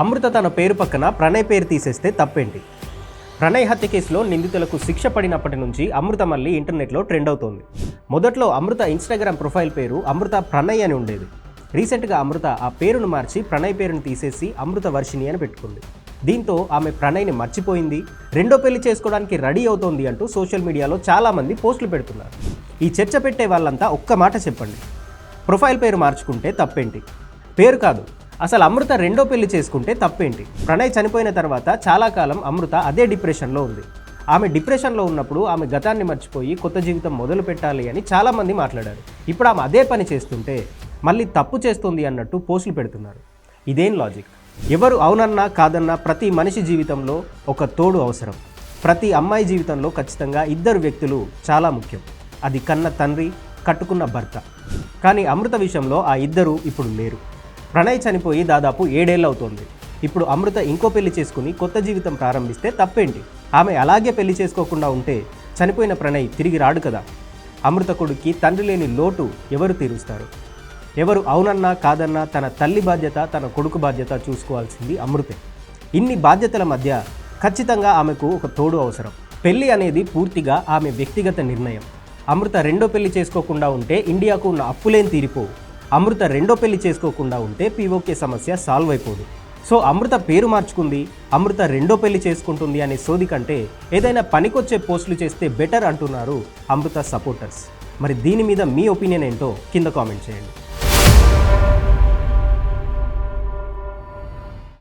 అమృత తన పేరు పక్కన ప్రణయ్ పేరు తీసేస్తే తప్పేంటి? ప్రణయ్ హత్య కేసులో నిందితులకు శిక్ష పడినప్పటి నుంచి అమృత మళ్ళీ ఇంటర్నెట్లో ట్రెండ్ అవుతోంది. మొదట్లో అమృత ఇన్స్టాగ్రామ్ ప్రొఫైల్ పేరు అమృత ప్రణయ్ అని ఉండేది. రీసెంట్గా అమృత ఆ పేరును మార్చి ప్రణయ్ పేరును తీసేసి అమృత వర్షిణి అని పెట్టుకుంది. దీంతో ఆమె ప్రణయ్ని మర్చిపోయింది, రెండో పెళ్లి చేసుకోవడానికి రెడీ అవుతోంది అంటూ సోషల్ మీడియాలో చాలామంది పోస్టులు పెడుతున్నారు. ఈ చర్చ పెట్టే వాళ్ళంతా ఒక్క మాట చెప్పండి, ప్రొఫైల్ పేరు మార్చుకుంటే తప్పేంటి? పేరు కాదు, అసలు అమృత రెండో పెళ్లి చేసుకుంటే తప్పేంటి? ప్రణయ్ చనిపోయిన తర్వాత చాలా కాలం అమృత అదే డిప్రెషన్లో ఉంది. ఆమె డిప్రెషన్లో ఉన్నప్పుడు ఆమె గతాన్ని మర్చిపోయి కొత్త జీవితం మొదలు పెట్టాలి అని చాలామంది మాట్లాడారు. ఇప్పుడు ఆమె అదే పని చేస్తుంటే మళ్ళీ తప్పు చేస్తుంది అన్నట్టు పోస్టులు పెడుతున్నారు. ఇదేం లాజిక్? ఎవరు అవునన్నా కాదన్నా ప్రతి మనిషి జీవితంలో ఒక తోడు అవసరం. ప్రతి అమ్మాయి జీవితంలో ఖచ్చితంగా ఇద్దరు వ్యక్తులు చాలా ముఖ్యం. అది కన్న తండ్రి, కట్టుకున్న భర్త. కానీ అమృత విషయంలో ఆ ఇద్దరు ఇప్పుడు లేరు. ప్రణయ్ చనిపోయి దాదాపు 7 ఏళ్ళు అవుతోంది. ఇప్పుడు అమృత ఇంకో పెళ్లి చేసుకుని కొత్త జీవితం ప్రారంభిస్తే తప్పేంటి? ఆమె అలాగే పెళ్లి చేసుకోకుండా ఉంటే చనిపోయిన ప్రణయ్ తిరిగి రాడు కదా. అమృత కొడుక్కి తండ్రి లేని లోటు ఎవరు తీరుస్తారు? ఎవరు అవునన్నా కాదన్నా తన తల్లి బాధ్యత, తన కొడుకు బాధ్యత చూసుకోవాల్సింది అమృతే. ఇన్ని బాధ్యతల మధ్య ఖచ్చితంగా ఆమెకు ఒక తోడు అవసరం. పెళ్లి అనేది పూర్తిగా ఆమె వ్యక్తిగత నిర్ణయం. అమృత రెండో పెళ్లి చేసుకోకుండా ఉంటే ఇండియాకు ఉన్న అప్పులేం తీరిపోవు. అమృత రెండో పెళ్లి చేసుకోకుండా ఉంటే పీఓకే సమస్య సాల్వ్ అయిపోదు. సో అమృత పేరు మార్చుకుంది, అమృత రెండో పెళ్లి చేసుకుంటుంది అనే సోది కంటే ఏదైనా పనికొచ్చే పోస్టులు చేస్తే బెటర్ అంటున్నారు అమృత సపోర్టర్స్. మరి దీని మీద మీ ఒపీనియన్ ఏంటో కింద కామెంట్ చేయండి.